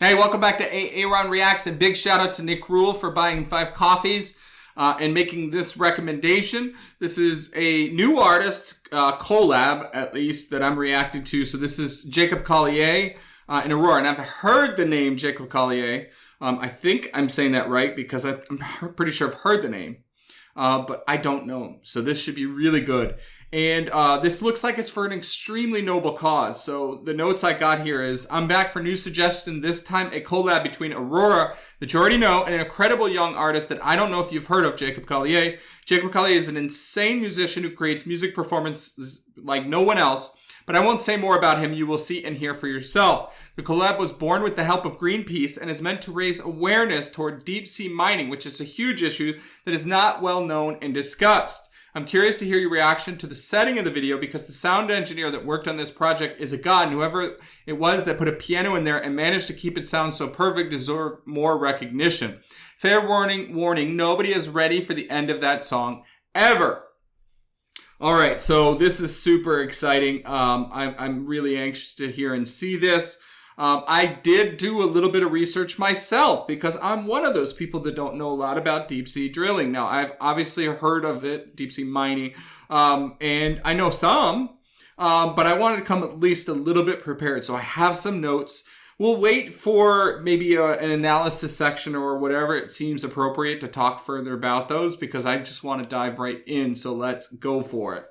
Hey, welcome back to A-Aron Reacts, and big shout out to Nick Rule for buying 5 coffees and making this recommendation. This is a new artist, Collab at least, that I'm reacting to. So this is Jacob Collier and Aurora, and I've heard the name Jacob Collier. I think I'm saying that right because I'm pretty sure I've heard the name, but I don't know him. So this should be really good. And this looks like it's for an extremely noble cause. So the notes I got here is, I'm back for new suggestion, this time a collab between Aurora, that you already know, and an incredible young artist that I don't know if you've heard of, Jacob Collier. Jacob Collier is an insane musician who creates music performances like no one else. But I won't say more about him. You will see and hear for yourself. The collab was born with the help of Greenpeace and is meant to raise awareness toward deep sea mining, which is a huge issue that is not well known and discussed. I'm curious to hear your reaction to the setting of the video because the sound engineer that worked on this project is a god, and whoever it was that put a piano in there and managed to keep it sound so perfect deserves more recognition. Fair warning, nobody is ready for the end of that song ever. All right, so this is super exciting. I'm really anxious to hear and see this. I did do a little bit of research myself because I'm one of those people that don't know a lot about deep sea drilling. Now, I've obviously heard of it, deep sea mining, and I know some, but I wanted to come at least a little bit prepared. So I have some notes. We'll wait for maybe an analysis section or whatever it seems appropriate to talk further about those because I just want to dive right in. So let's go for it.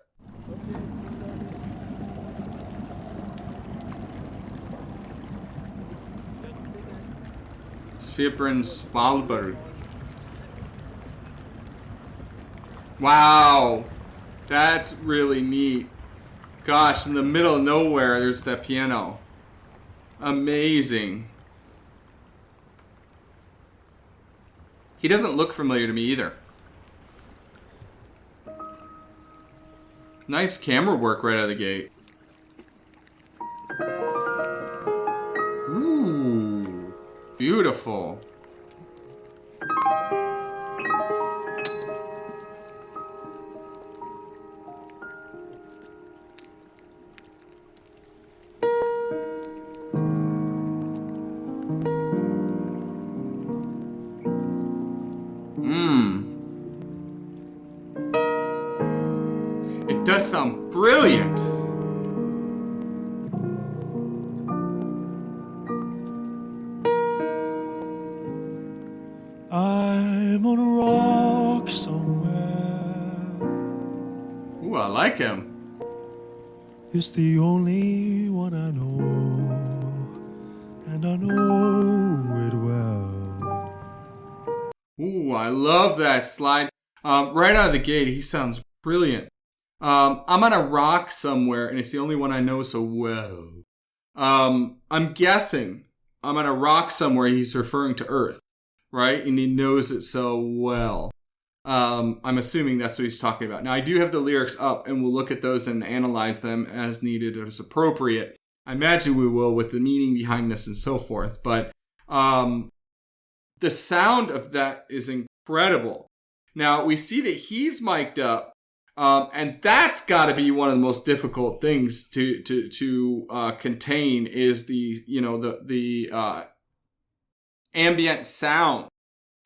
Sviprin Svalbard. Wow, that's really neat. Gosh, in the middle of nowhere, there's that piano. Amazing. He doesn't look familiar to me either. Nice camera work right out of the gate. Ooh, beautiful. It does sound brilliant. I'm on a rock somewhere. Ooh, I like him. It's the only one I know, and I know it well. Ooh, I love that slide. Right out of the gate, he sounds brilliant. I'm on a rock somewhere, and it's the only one I know so well. I'm guessing I'm on a rock somewhere. He's referring to Earth, right? And he knows it so well. I'm assuming that's what he's talking about. Now, I do have the lyrics up, and we'll look at those and analyze them as needed or as appropriate. I imagine we will with the meaning behind this and so forth. But the sound of that is incredible. Now, we see that he's mic'd up. And that's got to be one of the most difficult things to contain is the ambient sound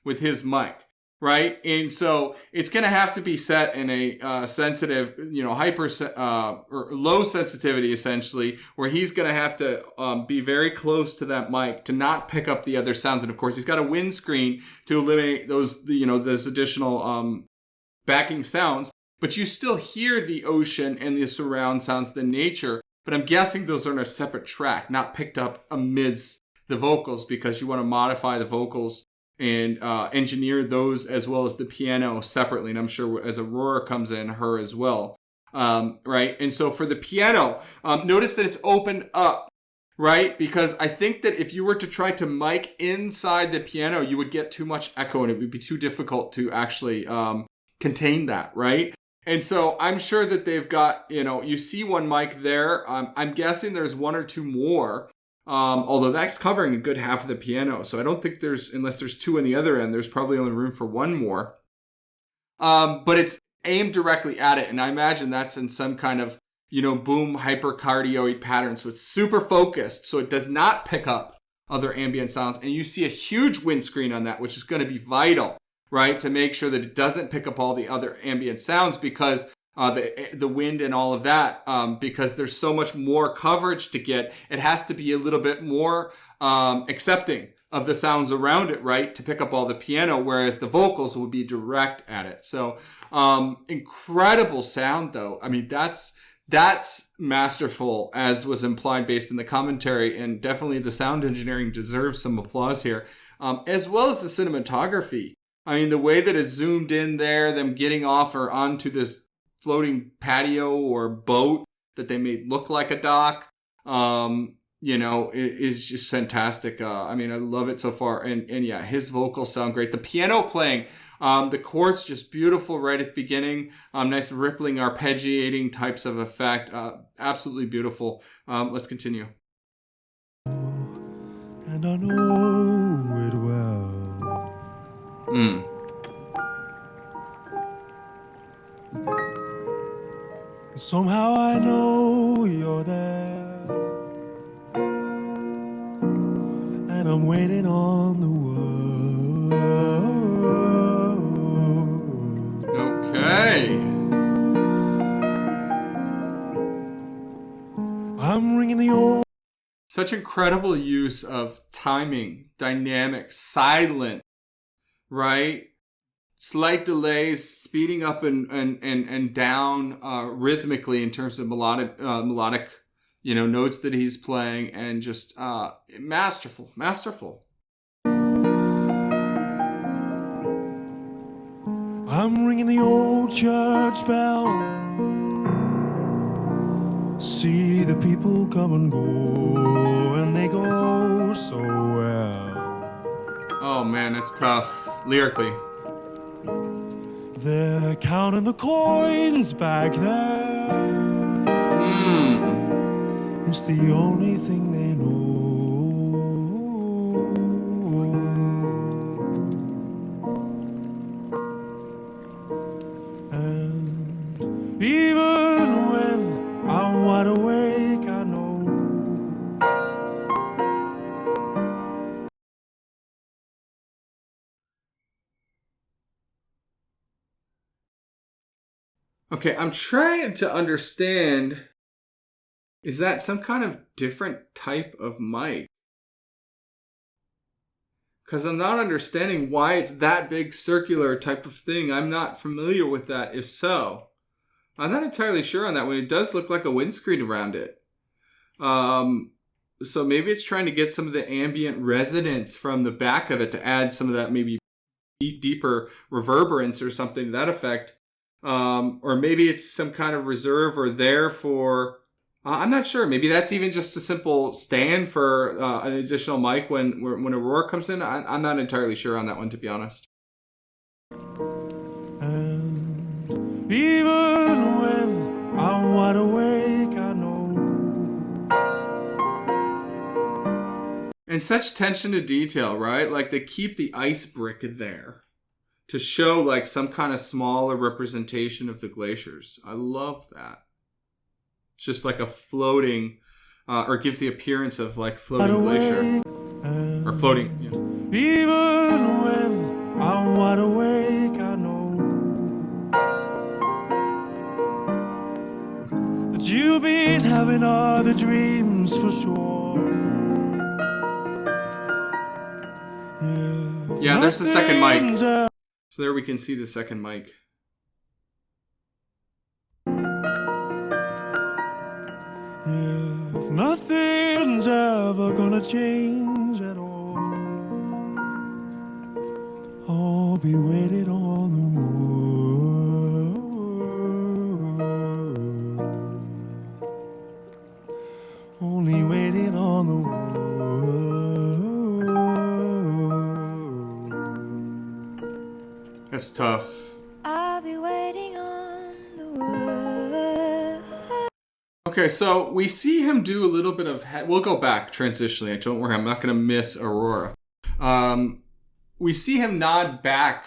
with his mic, right? And so it's going to have to be set in a sensitive, or low sensitivity essentially, where he's going to have to be very close to that mic to not pick up the other sounds. And of course, he's got a windscreen to eliminate those, those additional backing sounds. But you still hear the ocean and the surround sounds, the nature. But I'm guessing those are on a separate track, not picked up amidst the vocals because you want to modify the vocals and engineer those as well as the piano separately. And I'm sure as Aurora comes in, her as well. Right? And so for the piano, notice that it's opened up, right? Because I think that if you were to try to mic inside the piano, you would get too much echo and it would be too difficult to actually contain that, right? And so I'm sure that they've got, you see one mic there. I'm guessing there's one or two more, although that's covering a good half of the piano. So I don't think unless there's two on the other end, there's probably only room for one more. But it's aimed directly at it. And I imagine that's in some kind of, boom hypercardioid pattern. So it's super focused. So it does not pick up other ambient sounds. And you see a huge windscreen on that, which is going to be vital, right, to make sure that it doesn't pick up all the other ambient sounds because the wind and all of that, because there's so much more coverage to get. It has to be a little bit more accepting of the sounds around it, right, to pick up all the piano, whereas the vocals would be direct at it. So incredible sound, though. I mean, that's masterful, as was implied based on the commentary, and definitely the sound engineering deserves some applause here, as well as the cinematography. I mean, the way that it's zoomed in there, them getting off or onto this floating patio or boat that they made look like a dock, you know, it is just fantastic. I mean, I love it so far. And yeah, his vocals sound great. The piano playing, the chords just beautiful right at the beginning. Nice rippling, arpeggiating types of effect. Absolutely beautiful. Let's continue. And I know it well. Somehow I know you're there, and I'm waiting on the word. Okay. I'm ringing the old. Such incredible use of timing, dynamic, silent, right? Slight delays, speeding up and down rhythmically in terms of melodic, you know, notes that he's playing, and just masterful. I'm ringing the old church bell. See the people come and go, and they go so well. Oh man, that's tough lyrically. They're counting the coins back there. It's the only thing they know. And even when I'm wide awake, I know. Okay, I'm trying to understand, is that some kind of different type of mic? Because I'm not understanding why it's that big circular type of thing. I'm not familiar with that, if so. I'm not entirely sure on that one. It does look like a windscreen around it. So maybe it's trying to get some of the ambient resonance from the back of it to add some of that maybe deeper reverberance or something to that effect. Or maybe it's some kind of reserve or there for, I'm not sure. Maybe that's even just a simple stand for an additional mic when Aurora comes in. I'm not entirely sure on that one, to be honest. And even when I'm wide awake, I know. And such attention to detail, right? Like they keep the ice brick there to show like some kind of smaller representation of the glaciers. I love that. It's just like a floating, or gives the appearance of like floating glacier. Or floating, yeah. Even when I'm wide awake, I know that you've been having other dreams for sure. Yeah, there's the second mic. So there we can see the second mic. If nothing's ever gonna change at all, I'll be waiting on the world. Only waiting on the world. That's tough. I'll be waiting on the world. Okay, so we see him do a little bit of... We'll go back transitionally. Don't worry, I'm not going to miss Aurora. We see him nod back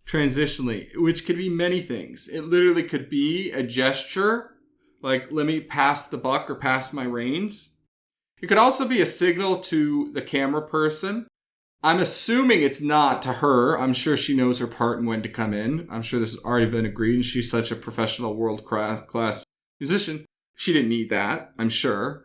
transitionally, which could be many things. It literally could be a gesture, like, let me pass the buck or pass my reins. It could also be a signal to the camera person. I'm assuming it's not to her. I'm sure she knows her part and when to come in. I'm sure this has already been agreed, and she's such a professional world-class musician. She didn't need that, I'm sure.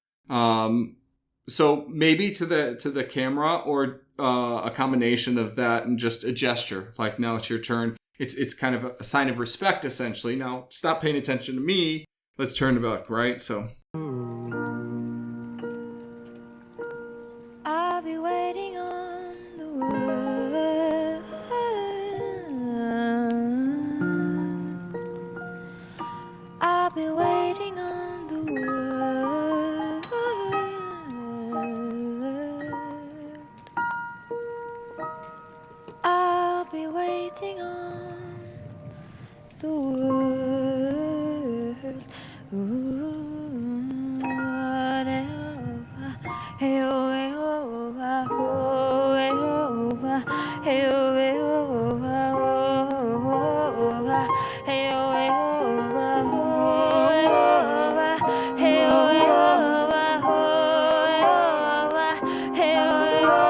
So maybe to the camera, or a combination of that and just a gesture, like, now it's your turn. It's kind of a sign of respect, essentially. Now stop paying attention to me. Let's turn it back, right? So. I'll be waiting on the world. I'll be waiting on the world. I'll be waiting on the world. Ooh, hey oh, hey oh, ah, oh, hey oh, ah, hey oh, hey oh, ah, oh, ah, hey oh, hey oh, ah, oh, hey oh, hey oh, ah, hey oh, hey oh,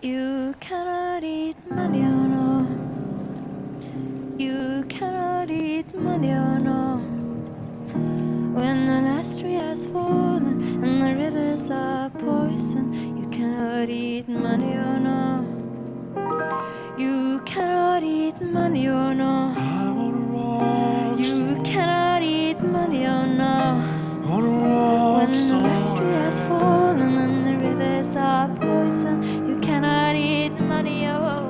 You cannot eat maniono. You cannot eat maniono. When the last tree has fallen and the rivers are poison, you cannot eat maniono. You cannot eat maniono. I'm on a rock. You cannot eat maniono. On a rock. When the last tree has fallen and the rivers are poison, you cannot eat maniono.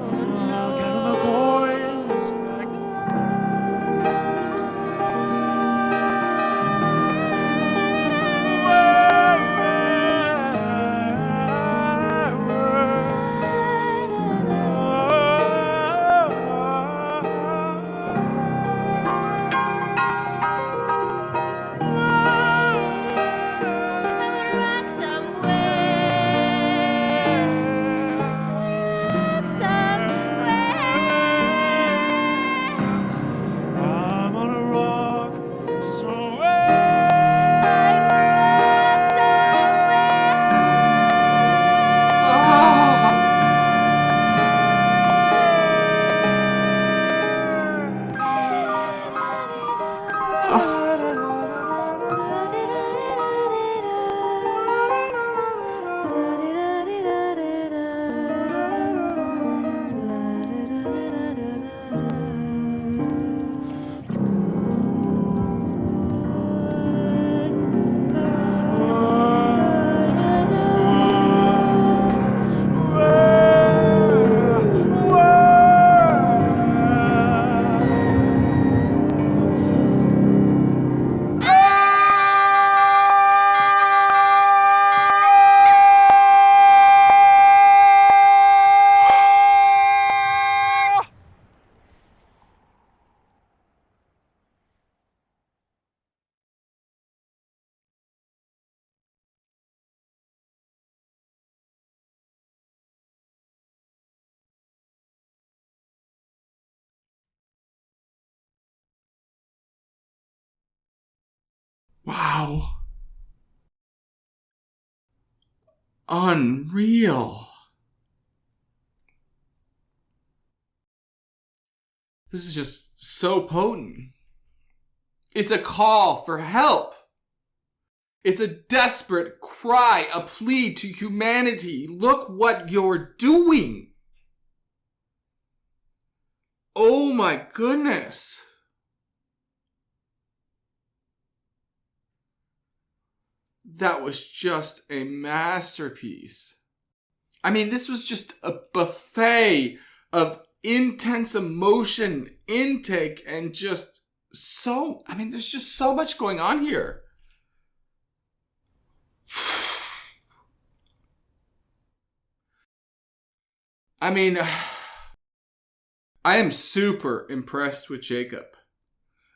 Wow. Unreal. This is just so potent. It's a call for help. It's a desperate cry, a plea to humanity. Look what you're doing. Oh my goodness. That was just a masterpiece. I mean, this was just a buffet of intense emotion, intake, and just so, I mean, there's just so much going on here. I mean, I am super impressed with Jacob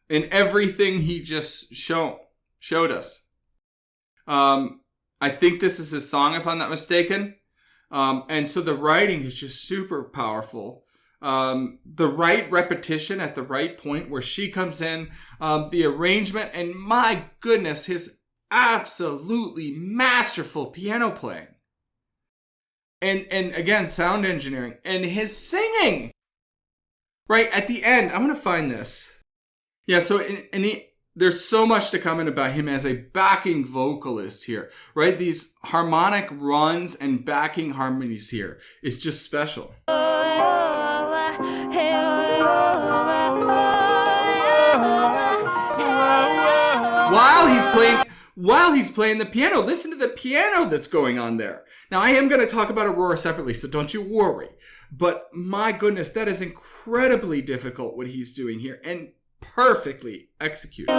in everything he just showed us. I think this is his song, if I'm not mistaken. And so the writing is just super powerful. The right repetition at the right point where she comes in, the arrangement, and my goodness, his absolutely masterful piano playing. And again, sound engineering and his singing. Right at the end, I'm gonna find this. Yeah, so there's so much to comment about him as a backing vocalist here, right? These harmonic runs and backing harmonies here is just special. While he's playing the piano, listen to the piano that's going on there. Now, I am going to talk about Aurora separately, so don't you worry. But my goodness, that is incredibly difficult what he's doing here, and perfectly executed.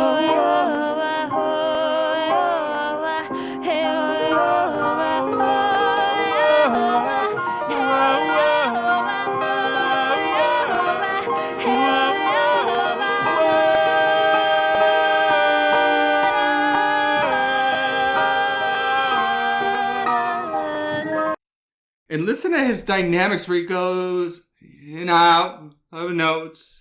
And listen to his dynamics where he goes in and out of notes.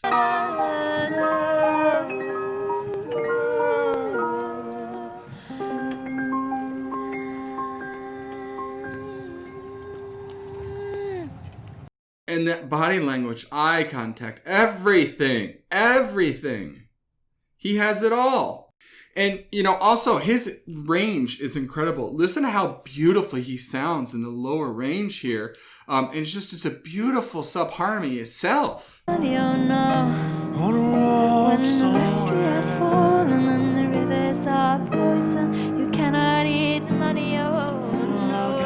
And that body language, eye contact, everything. He has it all. And, also his range is incredible. Listen to how beautifully he sounds in the lower range here. And it's a beautiful sub-harmony itself. On a walk When the mystery has fallen and the rivers are poison, you cannot eat money, oh no.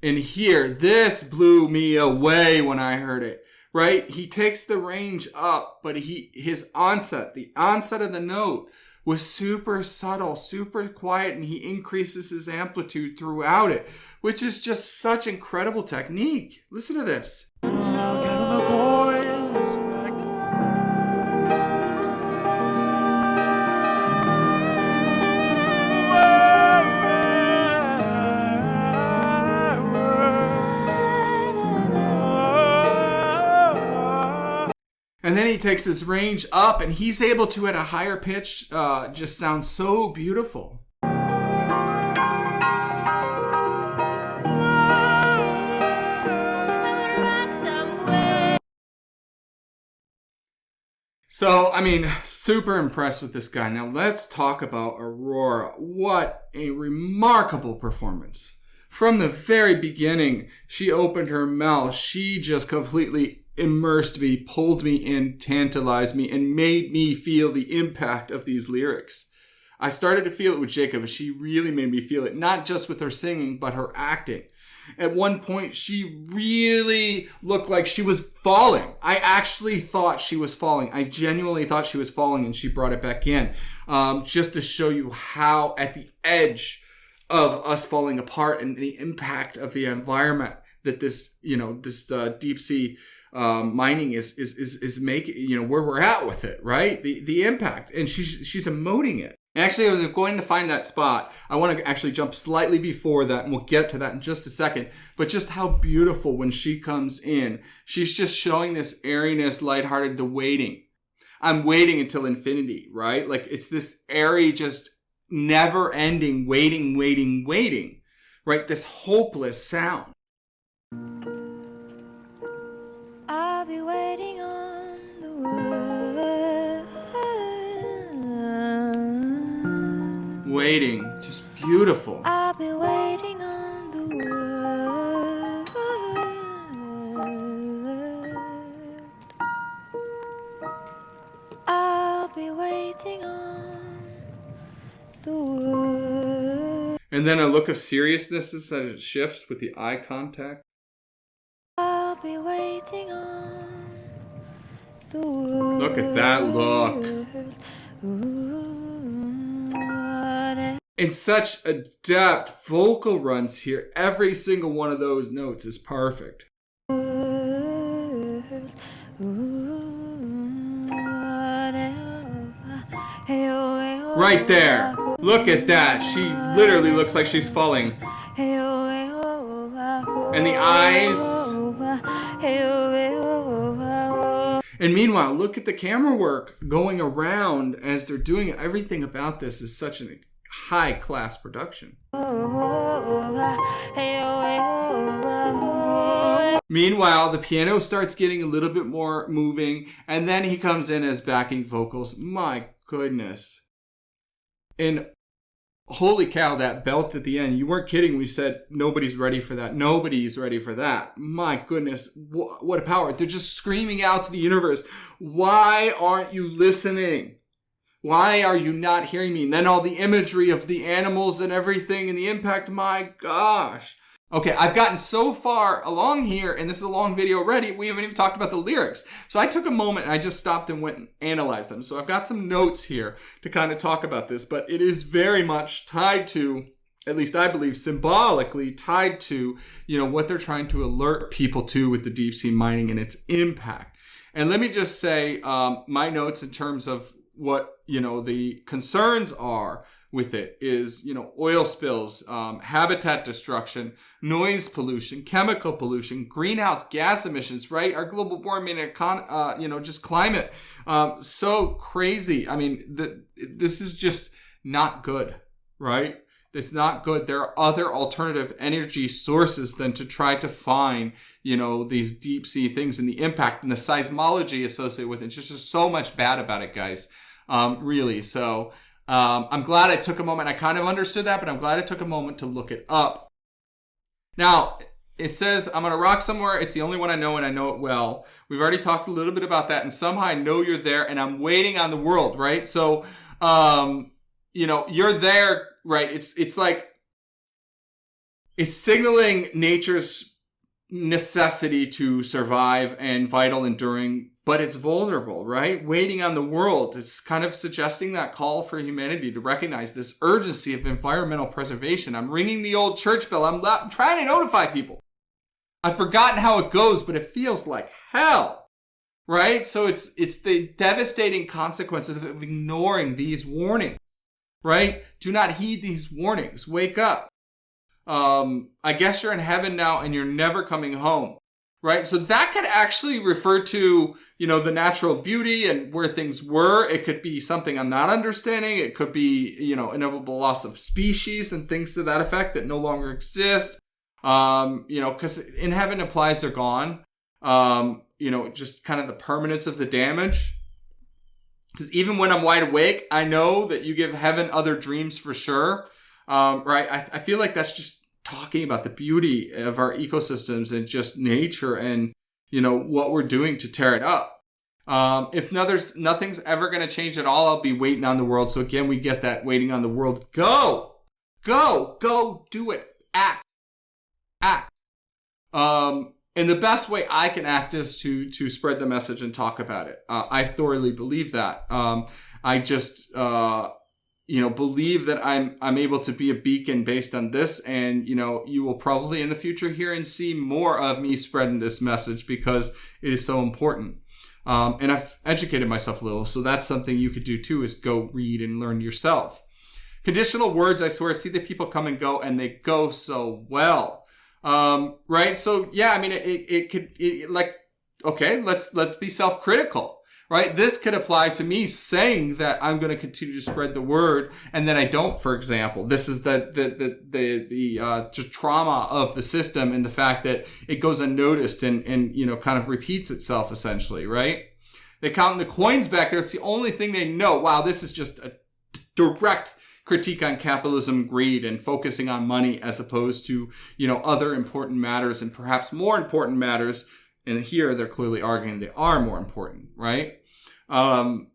And here, this blew me away when I heard it. Right? He takes the range up, but the onset of the note was super subtle, super quiet, and he increases his amplitude throughout it, which is just such incredible technique. Listen to this. And then he takes his range up, and he's able to, at a higher pitch, just sound so beautiful. So, super impressed with this guy. Now, let's talk about Aurora. What a remarkable performance. From the very beginning, she opened her mouth. She just completely immersed me, pulled me in, tantalized me, and made me feel the impact of these lyrics. I started to feel it with Jacob, and she really made me feel it, not just with her singing, but her acting. At one point, she really looked like she was falling. I actually thought she was falling. I genuinely thought she was falling, and she brought it back in. Just to show you how at the edge of us falling apart and the impact of the environment that this deep sea mining is making, where we're at with it, right? The impact. And she's emoting it. Actually, I was going to find that spot. I want to actually jump slightly before that, and we'll get to that in just a second. But just how beautiful when she comes in. She's just showing this airiness, lighthearted, the waiting. I'm waiting until infinity, right? Like it's this airy, just never-ending waiting, right? This hopeless sound. I'll be waiting on the world. Waiting, just beautiful. I'll be waiting on the world. I'll be waiting on the world. And then a look of seriousness as it shifts with the eye contact. I'll be waiting on the world. Look at that look. Ooh. in such adept vocal runs here. Every single one of those notes is perfect. Right there. Look at that. She literally looks like she's falling. And the eyes. And meanwhile, look at the camera work going around as they're doing it. Everything about this is such a high-class production. Meanwhile, the piano starts getting a little bit more moving, and then he comes in as backing vocals. My goodness. And holy cow, that belt at the end. You weren't kidding when you said nobody's ready for that. Nobody's ready for that. My goodness, what a power. They're just screaming out to the universe. Why aren't you listening? Why are you not hearing me? And then all the imagery of the animals and everything and the impact. My gosh. Okay, I've gotten so far along here, and this is a long video already, we haven't even talked about the lyrics. So I took a moment and I just stopped and went and analyzed them. So I've got some notes here to kind of talk about this, but it is very much tied to, at least I believe, symbolically tied to, what they're trying to alert people to with the deep sea mining and its impact. And let me just say, my notes in terms of what, the concerns are with it is, oil spills, habitat destruction, noise pollution, chemical pollution, greenhouse gas emissions, right? Our global warming, just climate. So crazy. I mean, this is just not good, right? It's not good. There are other alternative energy sources than to try to find, these deep sea things and the impact and the seismology associated with it. It's just so much bad about it, guys. Really. So, I'm glad I took a moment. I kind of understood that, but I'm glad I took a moment to look it up. Now, it says, I'm going to rock somewhere. It's the only one I know, and I know it well. We've already talked a little bit about that, and somehow I know you're there, and I'm waiting on the world, right? So, you're there, right? It's like, it's signaling nature's necessity to survive and vital enduring, but it's vulnerable, right? Waiting on the world. It's kind of suggesting that call for humanity to recognize this urgency of environmental preservation. I'm ringing the old church bell. I'm trying to notify people. I've forgotten how it goes, but it feels like hell, right? So it's the devastating consequences of ignoring these warnings, right? Do not heed these warnings. Wake up. I guess you're in heaven now and you're never coming home. Right? So that could actually refer to, the natural beauty and where things were. It could be something I'm not understanding. It could be, inevitable loss of species and things to that effect that no longer exist. Because in heaven implies they're gone. Just kind of the permanence of the damage. Because even when I'm wide awake, I know that you give heaven other dreams for sure. Right? I feel like that's just talking about the beauty of our ecosystems and just nature and, what we're doing to tear it up. If nothing's ever going to change at all, I'll be waiting on the world. So again, we get that waiting on the world. Go, do it. Act. And the best way I can act is to spread the message and talk about it. I thoroughly believe that. I just, believe that I'm able to be a beacon based on this. And, you will probably in the future hear and see more of me spreading this message because it is so important. And I've educated myself a little. So that's something you could do too, is go read and learn yourself. Conditional words, I swear, see the people come and go, and they go so well. Right? So yeah, I mean, it could okay, let's be self-critical. Right? This could apply to me saying that I'm going to continue to spread the word and then I don't, for example. This is the trauma of the system and the fact that it goes unnoticed and kind of repeats itself essentially, right? They count the coins back there. It's the only thing they know. Wow, this is just a direct critique on capitalism, greed, and focusing on money as opposed to, other important matters and perhaps more important matters. And here they're clearly arguing they are more important, right? Not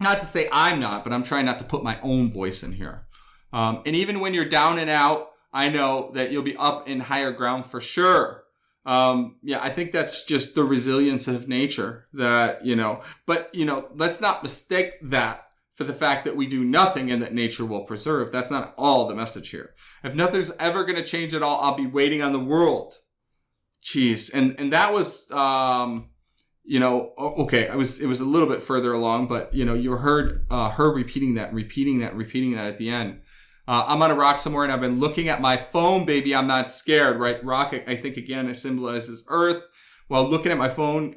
to say I'm not, but I'm trying not to put my own voice in here. And even when you're down and out, I know that you'll be up in higher ground for sure. I think that's just the resilience of nature that, but, let's not mistake that for the fact that we do nothing and that nature will preserve. That's not all the message here. If nothing's ever going to change at all, I'll be waiting on the world. Jeez. And that was, okay, it was a little bit further along, but, you heard her repeating that at the end. I'm on a rock somewhere and I've been looking at my phone, baby. I'm not scared, right? Rock, I think, again, it symbolizes Earth. While looking at my phone,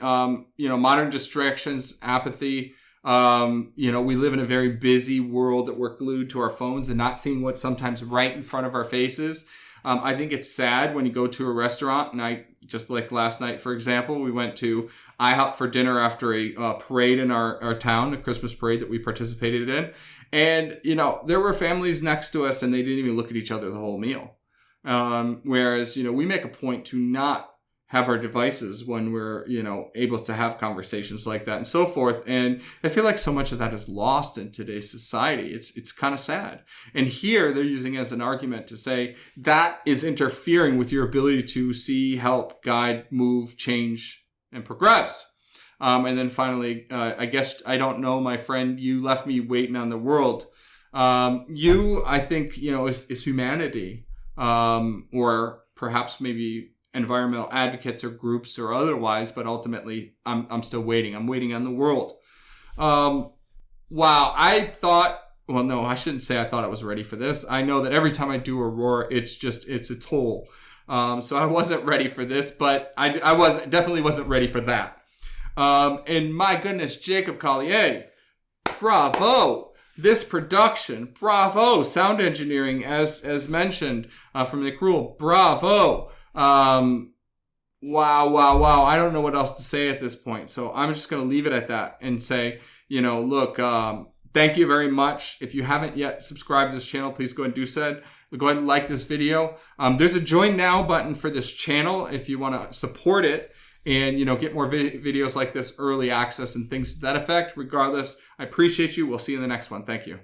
modern distractions, apathy. We live in a very busy world that we're glued to our phones and not seeing what's sometimes right in front of our faces. I think it's sad when you go to a restaurant, and just like last night, for example, we went to IHOP for dinner after a parade in our town, a Christmas parade that we participated in. And, there were families next to us and they didn't even look at each other the whole meal. Whereas, we make a point to not have our devices when we're, able to have conversations like that and so forth. And I feel like so much of that is lost in today's society. It's kind of sad. And here they're using it as an argument to say that is interfering with your ability to see, help, guide, move, change, and progress. And then finally, I guess, I don't know, my friend, you left me waiting on the world. I think, is humanity, or perhaps maybe environmental advocates or groups or otherwise, but ultimately I'm still waiting. I'm waiting on the world. Wow. I shouldn't say I thought I was ready for this. I know that every time I do Aurora, it's a toll. So I wasn't ready for this, but I definitely wasn't ready for that. And my goodness, Jacob Collier, bravo. This production, bravo. Sound engineering, as mentioned, from Nick Rule, bravo. Wow. I don't know what else to say at this point. So I'm just going to leave it at that and say, look, thank you very much. If you haven't yet subscribed to this channel, please go ahead and do so. Go ahead and like this video. There's a join now button for this channel if you want to support it and, get more videos like this, early access and things to that effect. Regardless, I appreciate you. We'll see you in the next one. Thank you.